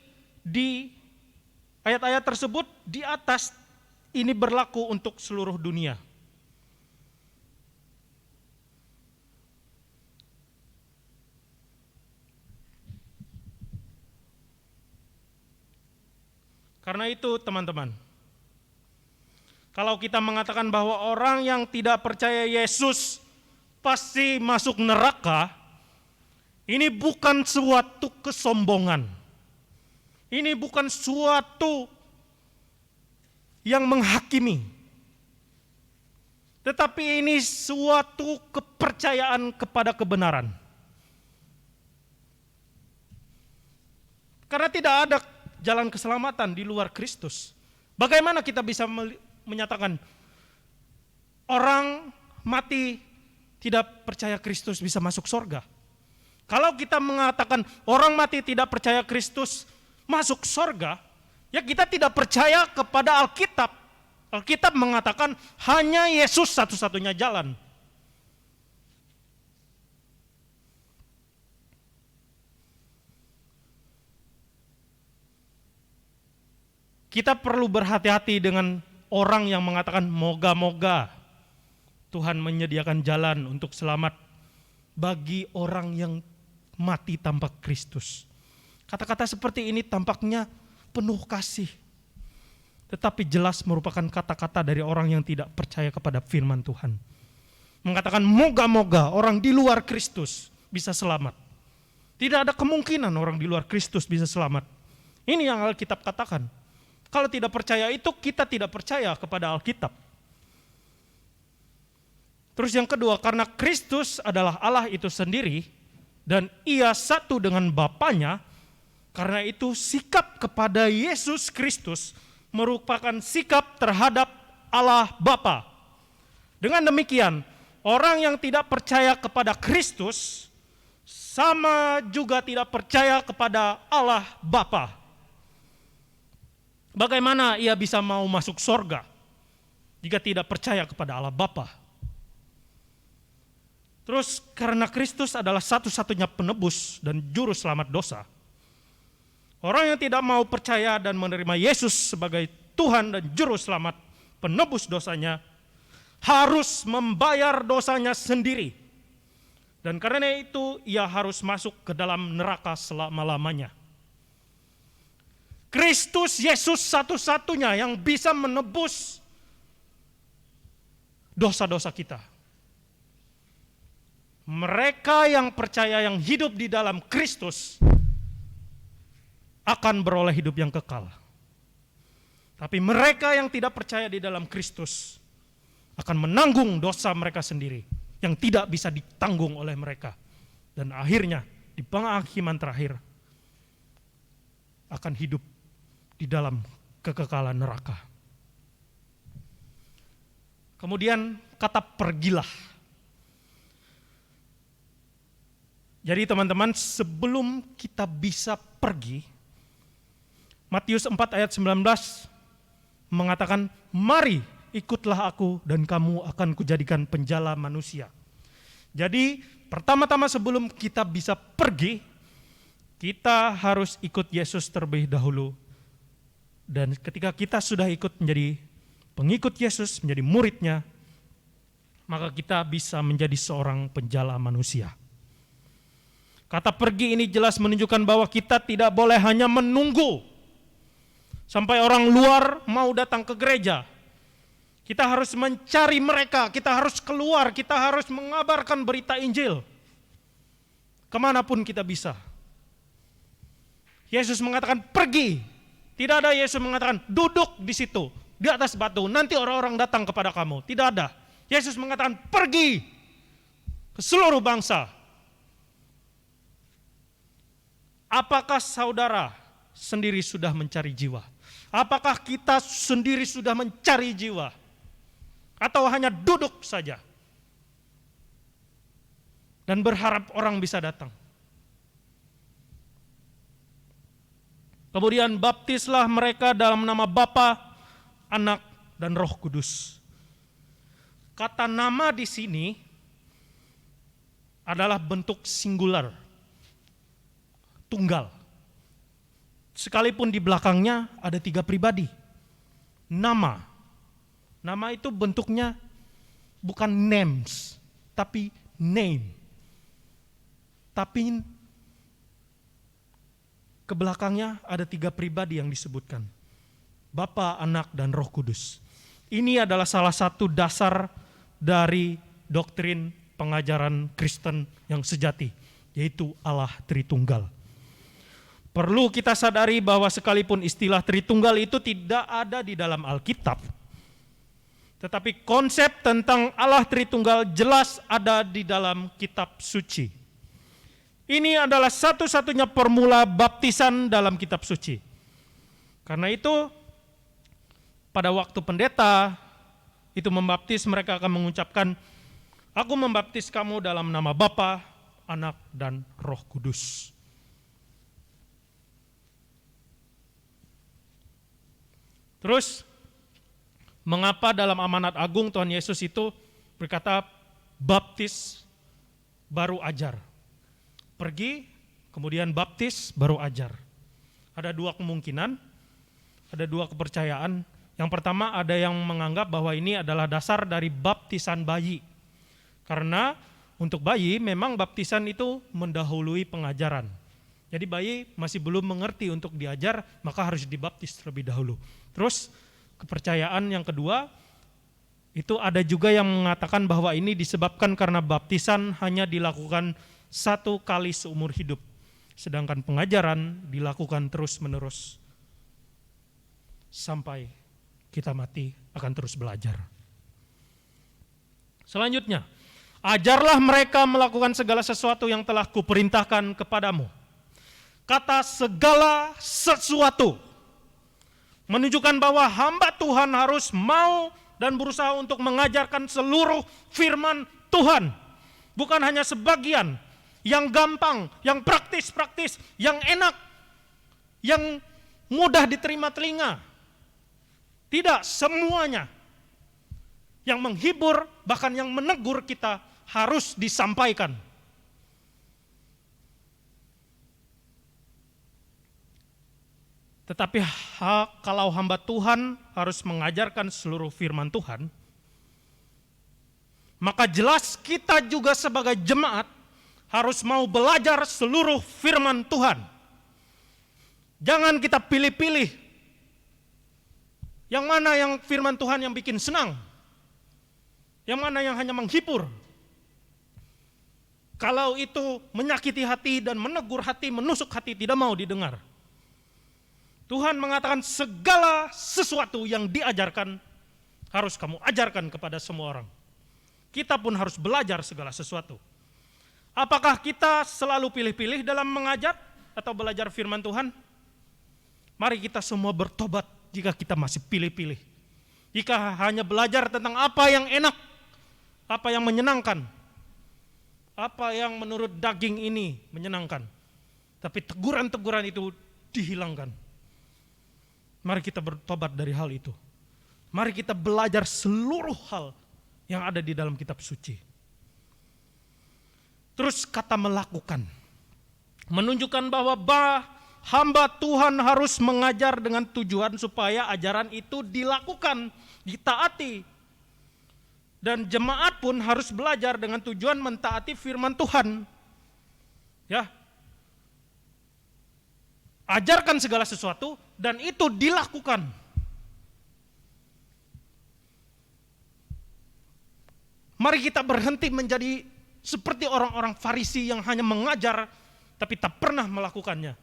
ayat-ayat tersebut di atas ini berlaku untuk seluruh dunia. Karena itu teman-teman, kalau kita mengatakan bahwa orang yang tidak percaya Yesus pasti masuk neraka, ini bukan suatu kesombongan. Ini bukan suatu yang menghakimi. Tetapi ini suatu kepercayaan kepada kebenaran. Karena tidak ada jalan keselamatan di luar Kristus. Bagaimana kita bisa menyatakan orang mati tidak percaya Kristus bisa masuk surga? Kalau kita mengatakan orang mati tidak percaya Kristus masuk surga, ya kita tidak percaya kepada Alkitab. Alkitab mengatakan hanya Yesus satu-satunya jalan. Kita perlu berhati-hati dengan orang yang mengatakan moga-moga Tuhan menyediakan jalan untuk selamat bagi orang yang mati tanpa Kristus. Kata-kata seperti ini tampaknya penuh kasih, tetapi jelas merupakan kata-kata dari orang yang tidak percaya kepada firman Tuhan. Mengatakan moga-moga orang di luar Kristus bisa selamat. Tidak ada kemungkinan orang di luar Kristus bisa selamat. Ini yang Alkitab katakan. Kalau tidak percaya itu, kita tidak percaya kepada Alkitab. Terus yang kedua, karena Kristus adalah Allah itu sendiri, dan ia satu dengan Bapanya, karena itu sikap kepada Yesus Kristus merupakan sikap terhadap Allah Bapa. Dengan demikian, orang yang tidak percaya kepada Kristus, sama juga tidak percaya kepada Allah Bapa. Bagaimana ia bisa mau masuk surga jika tidak percaya kepada Allah Bapa? Terus karena Kristus adalah satu-satunya penebus dan juru selamat dosa, orang yang tidak mau percaya dan menerima Yesus sebagai Tuhan dan juru selamat penebus dosanya harus membayar dosanya sendiri. Dan karena itu ia harus masuk ke dalam neraka selama-lamanya. Kristus Yesus satu-satunya yang bisa menebus dosa-dosa kita. Mereka yang percaya, yang hidup di dalam Kristus akan beroleh hidup yang kekal. Tapi mereka yang tidak percaya di dalam Kristus akan menanggung dosa mereka sendiri yang tidak bisa ditanggung oleh mereka. Dan akhirnya di penghakiman terakhir akan hidup di dalam kekekalan neraka. Kemudian kata pergilah. Jadi teman-teman, sebelum kita bisa pergi, Matius 4 ayat 19 mengatakan, mari ikutlah aku dan kamu akan kujadikan penjala manusia. Jadi pertama-tama sebelum kita bisa pergi, kita harus ikut Yesus terlebih dahulu. Dan ketika kita sudah ikut menjadi pengikut Yesus, menjadi muridnya, maka kita bisa menjadi seorang penjala manusia. Kata pergi ini jelas menunjukkan bahwa kita tidak boleh hanya menunggu sampai orang luar mau datang ke gereja. Kita harus mencari mereka, kita harus keluar, kita harus mengabarkan berita Injil kemanapun kita bisa. Yesus mengatakan pergi, tidak ada Yesus mengatakan duduk di situ, di atas batu, nanti orang-orang datang kepada kamu. Tidak ada. Yesus mengatakan pergi ke seluruh bangsa. Apakah saudara sendiri sudah mencari jiwa? Apakah kita sendiri sudah mencari jiwa? Atau hanya duduk saja dan berharap orang bisa datang? Kemudian baptislah mereka dalam nama Bapa, Anak, dan Roh Kudus. Kata nama di sini adalah bentuk singular, tunggal. Sekalipun di belakangnya ada 3 pribadi. Nama itu bentuknya bukan names, tapi name. Tapi ke belakangnya ada 3 pribadi yang disebutkan. Bapa, Anak, dan Roh Kudus. Ini adalah salah satu dasar dari doktrin pengajaran Kristen yang sejati, yaitu Allah Tritunggal. Perlu kita sadari bahwa sekalipun istilah Tritunggal itu tidak ada di dalam Alkitab, tetapi konsep tentang Allah Tritunggal jelas ada di dalam kitab suci. Ini adalah satu-satunya formula baptisan dalam kitab suci. Karena itu, pada waktu pendeta itu membaptis, mereka akan mengucapkan, aku membaptis kamu dalam nama Bapa, Anak, dan Roh Kudus. Terus, mengapa dalam amanat agung Tuhan Yesus itu berkata, baptis baru ajar? Pergi, kemudian baptis, baru ajar. Ada 2 kemungkinan, ada 2 kepercayaan. Yang pertama, ada yang menganggap bahwa ini adalah dasar dari baptisan bayi. Karena untuk bayi memang baptisan itu mendahului pengajaran. Jadi bayi masih belum mengerti untuk diajar, maka harus dibaptis terlebih dahulu. Terus kepercayaan yang kedua, itu ada juga yang mengatakan bahwa ini disebabkan karena baptisan hanya dilakukan 1 kali seumur hidup. Sedangkan pengajaran dilakukan terus-menerus. Sampai kita mati akan terus belajar. Selanjutnya, ajarlah mereka melakukan segala sesuatu yang telah kuperintahkan kepadamu. Kata segala sesuatu menunjukkan bahwa hamba Tuhan harus mau dan berusaha untuk mengajarkan seluruh firman Tuhan. Bukan hanya sebagian, yang gampang, yang praktis-praktis, yang enak, yang mudah diterima telinga. Tidak semuanya. Yang menghibur, bahkan yang menegur kita harus disampaikan. Tetapi kalau hamba Tuhan harus mengajarkan seluruh firman Tuhan, maka jelas kita juga sebagai jemaat harus mau belajar seluruh firman Tuhan. Jangan kita pilih-pilih yang mana yang firman Tuhan yang bikin senang, yang mana yang hanya menghibur. Kalau itu menyakiti hati dan menegur hati, menusuk hati, tidak mau didengar. Tuhan mengatakan segala sesuatu yang diajarkan harus kamu ajarkan kepada semua orang. Kita pun harus belajar segala sesuatu. Apakah kita selalu pilih-pilih dalam mengajar atau belajar firman Tuhan? Mari kita semua bertobat jika kita masih pilih-pilih. Jika hanya belajar tentang apa yang enak, apa yang menyenangkan, apa yang menurut daging ini menyenangkan. Tapi teguran-teguran itu dihilangkan. Mari kita bertobat dari hal itu. Mari kita belajar seluruh hal yang ada di dalam kitab suci. Terus kata melakukan. Menunjukkan bahwa hamba Tuhan harus mengajar dengan tujuan supaya ajaran itu dilakukan, ditaati. Dan jemaat pun harus belajar dengan tujuan mentaati firman Tuhan. Ya. Ajarkan segala sesuatu dan itu dilakukan. Mari kita berhenti menjadi seperti orang-orang Farisi yang hanya mengajar tapi tak pernah melakukannya.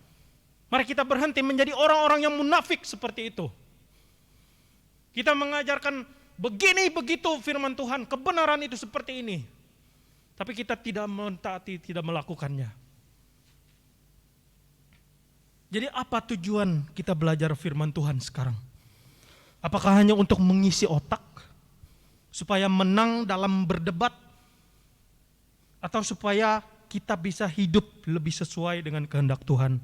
Mari kita berhenti menjadi orang-orang yang munafik seperti itu. Kita mengajarkan begini begitu firman Tuhan, kebenaran itu seperti ini. Tapi kita tidak mentaati, tidak melakukannya. Jadi apa tujuan kita belajar firman Tuhan sekarang? Apakah hanya untuk mengisi otak? Supaya menang dalam berdebat? Atau supaya kita bisa hidup lebih sesuai dengan kehendak Tuhan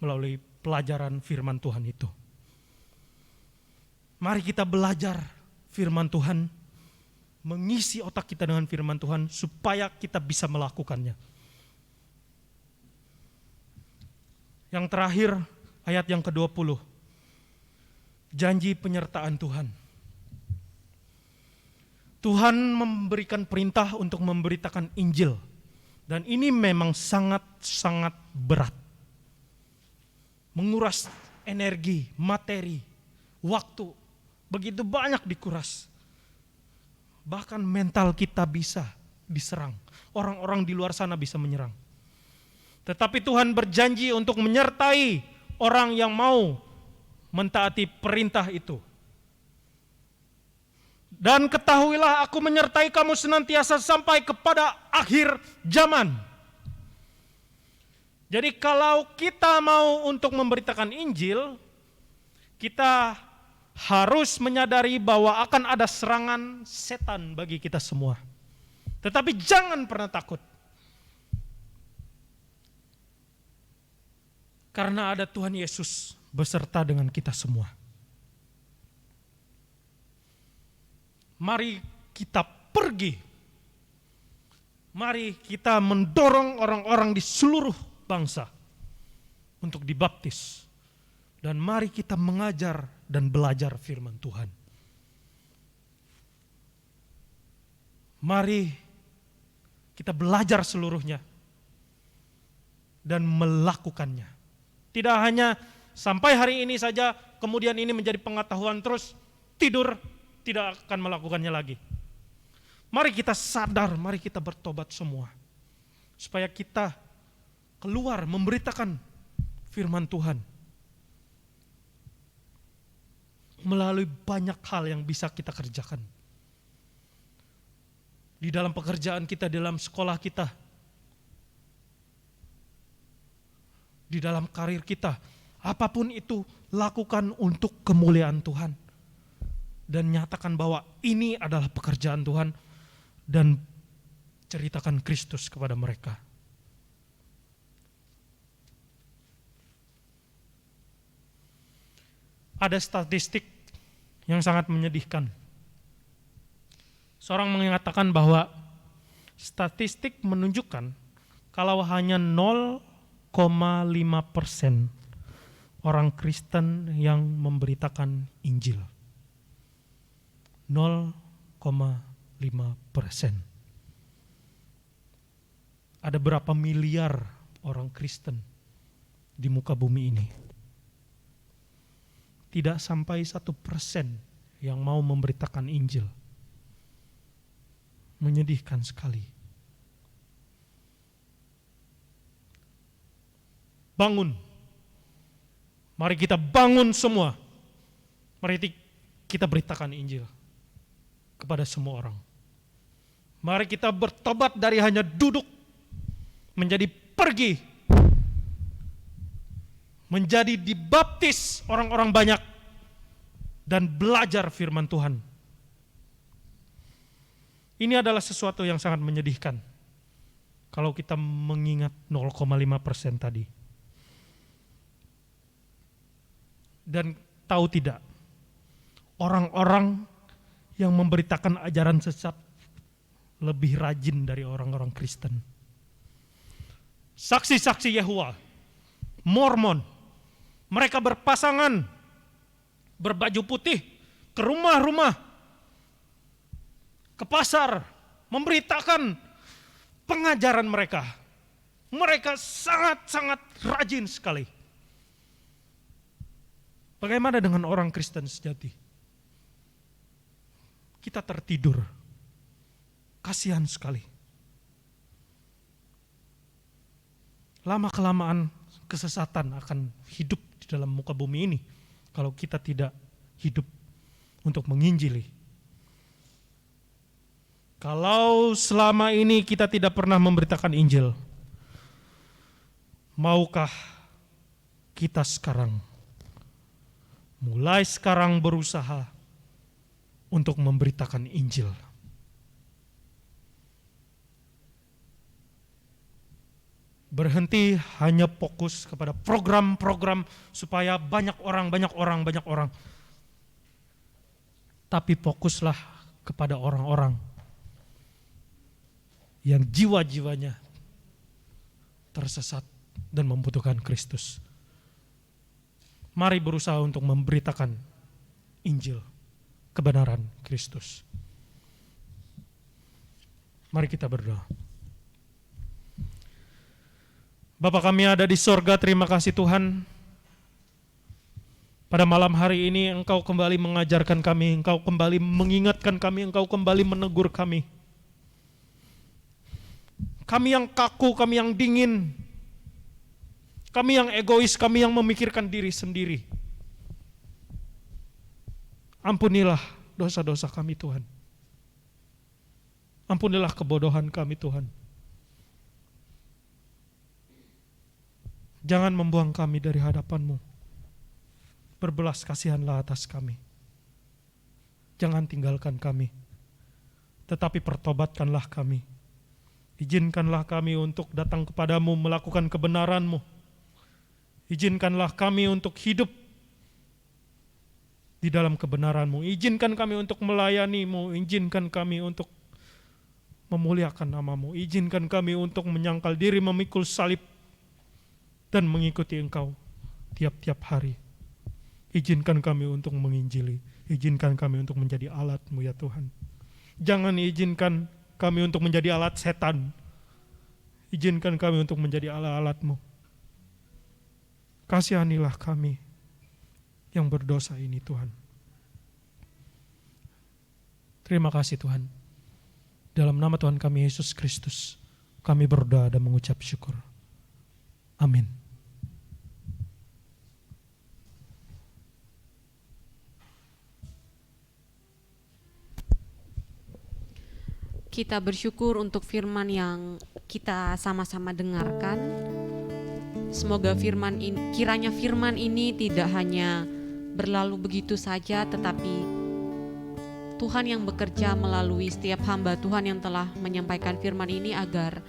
melalui pelajaran firman Tuhan itu? Mari kita belajar firman Tuhan, mengisi otak kita dengan firman Tuhan supaya kita bisa melakukannya. Yang terakhir, ayat yang ke-20. Janji penyertaan Tuhan. Tuhan memberikan perintah untuk memberitakan Injil. Dan ini memang sangat-sangat berat. Menguras energi, materi, waktu. Begitu banyak dikuras. Bahkan mental kita bisa diserang. Orang-orang di luar sana bisa menyerang. Tetapi Tuhan berjanji untuk menyertai orang yang mau mentaati perintah itu. Dan ketahuilah aku menyertai kamu senantiasa sampai kepada akhir zaman. Jadi kalau kita mau untuk memberitakan Injil, kita harus menyadari bahwa akan ada serangan setan bagi kita semua. Tetapi jangan pernah takut. Karena ada Tuhan Yesus beserta dengan kita semua. Mari kita pergi. Mari kita mendorong orang-orang di seluruh bangsa untuk dibaptis. Dan mari kita mengajar dan belajar firman Tuhan. Mari kita belajar seluruhnya dan melakukannya. Tidak hanya sampai hari ini saja, kemudian ini menjadi pengetahuan terus tidur, tidak akan melakukannya lagi. Mari kita sadar, mari kita bertobat semua. Supaya kita keluar memberitakan firman Tuhan. Melalui banyak hal yang bisa kita kerjakan. Di dalam pekerjaan kita, di dalam sekolah kita, di dalam karir kita, apapun itu lakukan untuk kemuliaan Tuhan. Dan nyatakan bahwa ini adalah pekerjaan Tuhan dan ceritakan Kristus kepada mereka. Ada statistik yang sangat menyedihkan. Seorang mengatakan bahwa statistik menunjukkan kalau hanya 0,5% orang Kristen yang memberitakan Injil. 0,5%. Ada berapa miliar orang Kristen di muka bumi ini? Tidak sampai 1% yang mau memberitakan Injil. Menyedihkan sekali. Bangun. Mari kita bangun semua. Mari kita beritakan Injil kepada semua orang. Mari kita bertobat dari hanya duduk menjadi pergi. menjadi dibaptis orang-orang banyak, dan belajar firman Tuhan. Ini adalah sesuatu yang sangat menyedihkan kalau kita mengingat 0,5% tadi. Dan tahu tidak, orang-orang yang memberitakan ajaran sesat lebih rajin dari orang-orang Kristen. Saksi-saksi Yehova, Mormon, mereka berpasangan, berbaju putih, ke rumah-rumah, ke pasar, memberitakan pengajaran mereka. Mereka sangat-sangat rajin sekali. Bagaimana dengan orang Kristen sejati? Kita tertidur. Kasihan sekali. Lama-kelamaan kesesatan akan hidup di dalam muka bumi ini kalau kita tidak hidup untuk menginjili. Kalau selama ini kita tidak pernah memberitakan Injil, maukah kita mulai sekarang berusaha untuk memberitakan Injil? Berhenti hanya fokus kepada program-program supaya banyak orang. Tapi fokuslah kepada orang-orang yang jiwa-jiwanya tersesat dan membutuhkan Kristus. Mari berusaha untuk memberitakan Injil, kebenaran Kristus. Mari kita berdoa. Bapa kami ada di sorga, terima kasih Tuhan. Pada malam hari ini Engkau kembali mengajarkan kami, Engkau kembali mengingatkan kami, Engkau kembali menegur kami. Kami yang kaku, kami yang dingin, kami yang egois, kami yang memikirkan diri sendiri. Ampunilah dosa-dosa kami Tuhan. Ampunilah kebodohan kami Tuhan. Jangan membuang kami dari hadapan-Mu. Berbelas kasihanlah atas kami. Jangan tinggalkan kami, tetapi pertobatkanlah kami. Izinkanlah kami untuk datang kepadamu, melakukan kebenaran-Mu. Izinkanlah kami untuk hidup di dalam kebenaran-Mu. Izinkan kami untuk melayani-Mu. Izinkan kami untuk memuliakan nama-Mu. Izinkan kami untuk menyangkal diri, memikul salib, dan mengikuti Engkau tiap-tiap hari. Izinkan kami untuk menginjili. Izinkan kami untuk menjadi alat-Mu ya Tuhan. Jangan izinkan kami untuk menjadi alat setan. Izinkan kami untuk menjadi alat-alat-Mu. Kasihanilah kami yang berdosa ini Tuhan. Terima kasih Tuhan. Dalam nama Tuhan kami Yesus Kristus, kami berdoa dan mengucap syukur. Amin. Kita bersyukur untuk firman yang kita sama-sama dengarkan. Semoga kiranya firman ini tidak hanya berlalu begitu saja, tetapi Tuhan yang bekerja melalui setiap hamba Tuhan yang telah menyampaikan firman ini, agar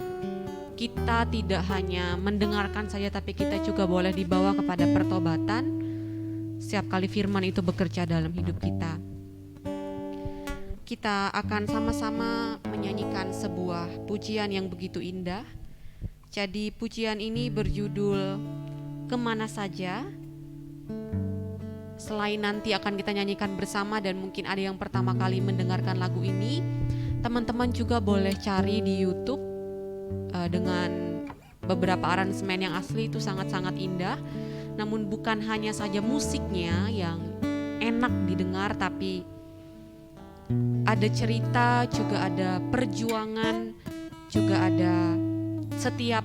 kita tidak hanya mendengarkan saja, tapi kita juga boleh dibawa kepada pertobatan setiap kali firman itu bekerja dalam hidup kita. Kita akan sama-sama menyanyikan sebuah pujian yang begitu indah. Jadi pujian ini berjudul Kemana Saja. Selain nanti akan kita nyanyikan bersama dan mungkin ada yang pertama kali mendengarkan lagu ini, teman-teman juga boleh cari di YouTube dengan beberapa aransemen yang asli, itu sangat-sangat indah. Namun bukan hanya saja musiknya yang enak didengar, tapi ada cerita, juga ada perjuangan, juga ada setiap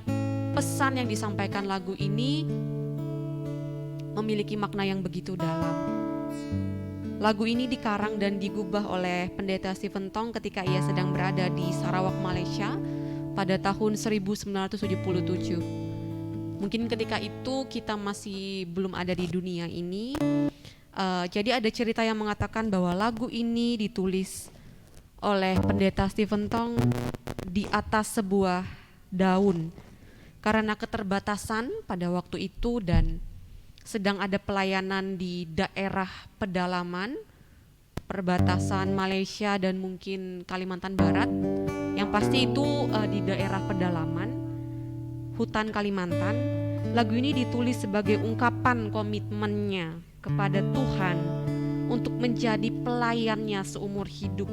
pesan yang disampaikan lagu ini memiliki makna yang begitu dalam. Lagu ini dikarang dan digubah oleh Pendeta Stephen Tong ketika ia sedang berada di Sarawak, Malaysia pada tahun 1977. Mungkin ketika itu kita masih belum ada di dunia ini. Jadi ada cerita yang mengatakan bahwa lagu ini ditulis oleh pendeta Stephen Tong di atas sebuah daun karena keterbatasan pada waktu itu dan sedang ada pelayanan di daerah pedalaman perbatasan Malaysia dan mungkin Kalimantan Barat. Yang pasti itu di daerah pedalaman hutan Kalimantan. Lagu ini ditulis sebagai ungkapan komitmennya kepada Tuhan untuk menjadi pelayannya seumur hidup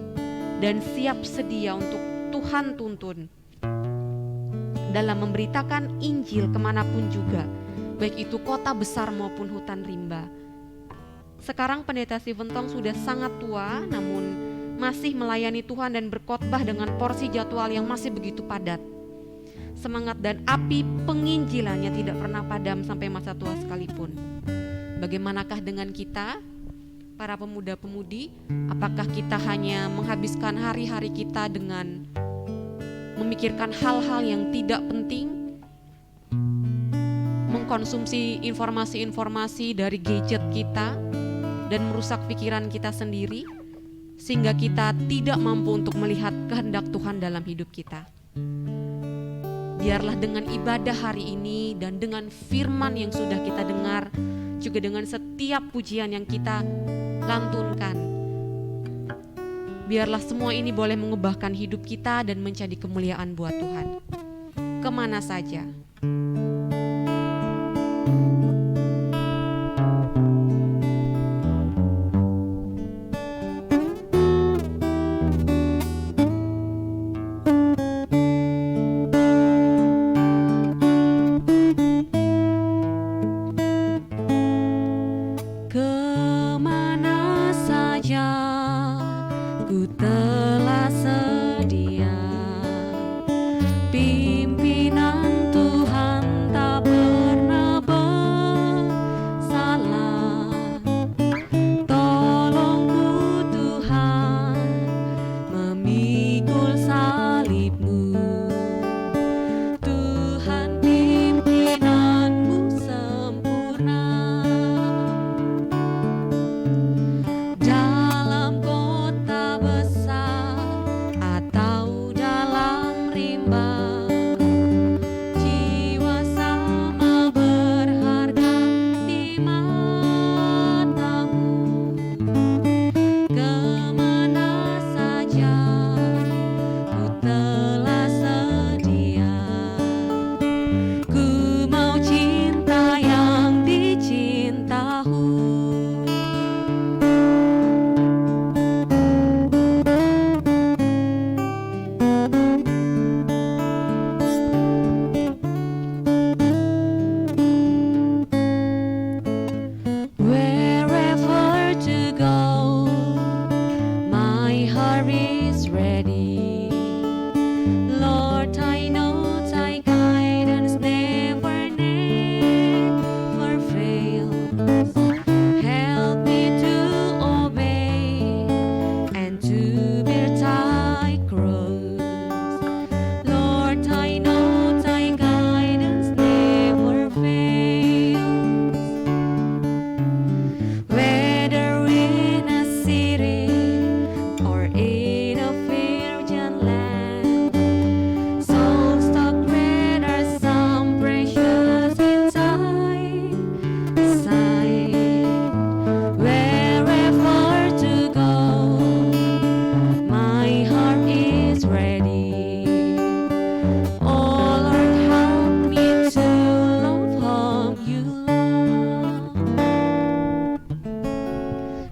dan siap sedia untuk Tuhan tuntun dalam memberitakan Injil kemanapun juga, baik itu kota besar maupun hutan rimba. Sekarang pendeta Stephen Tong sudah sangat tua, namun masih melayani Tuhan dan berkhotbah dengan porsi jadwal yang masih begitu padat. Semangat dan api penginjilannya tidak pernah padam sampai masa tua sekalipun. Bagaimanakah dengan kita, para pemuda-pemudi? Apakah kita hanya menghabiskan hari-hari kita dengan memikirkan hal-hal yang tidak penting, mengkonsumsi informasi-informasi dari gadget kita, dan merusak pikiran kita sendiri, sehingga kita tidak mampu untuk melihat kehendak Tuhan dalam hidup kita? Biarlah dengan ibadah hari ini dan dengan firman yang sudah kita dengar, juga dengan setiap pujian yang kita lantunkan, biarlah semua ini boleh mengubahkan hidup kita dan menjadi kemuliaan buat Tuhan kemana saja.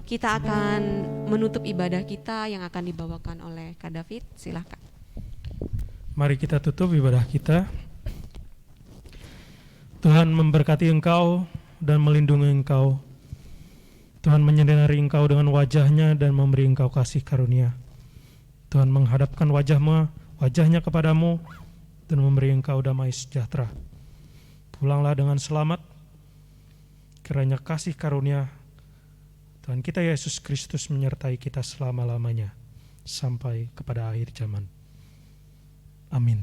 Kita akan menutup ibadah kita yang akan dibawakan oleh Kak David. Silahkan. Mari kita tutup ibadah kita. Tuhan memberkati engkau dan melindungi engkau. Tuhan menyinari engkau dengan wajah-Nya dan memberi engkau kasih karunia. Tuhan menghadapkan wajahnya kepadamu dan memberi engkau damai sejahtera. Pulanglah dengan selamat. Kiranya kasih karunia Tuhan kita Yesus Kristus menyertai kita selama-lamanya sampai kepada akhir zaman. Amin.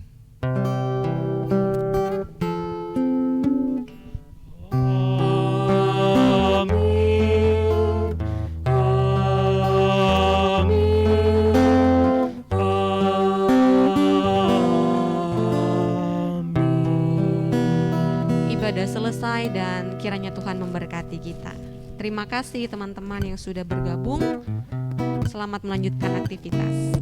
selesai dan kiranya Tuhan memberkati kita. Terima kasih teman-teman yang sudah bergabung. Selamat melanjutkan aktivitas.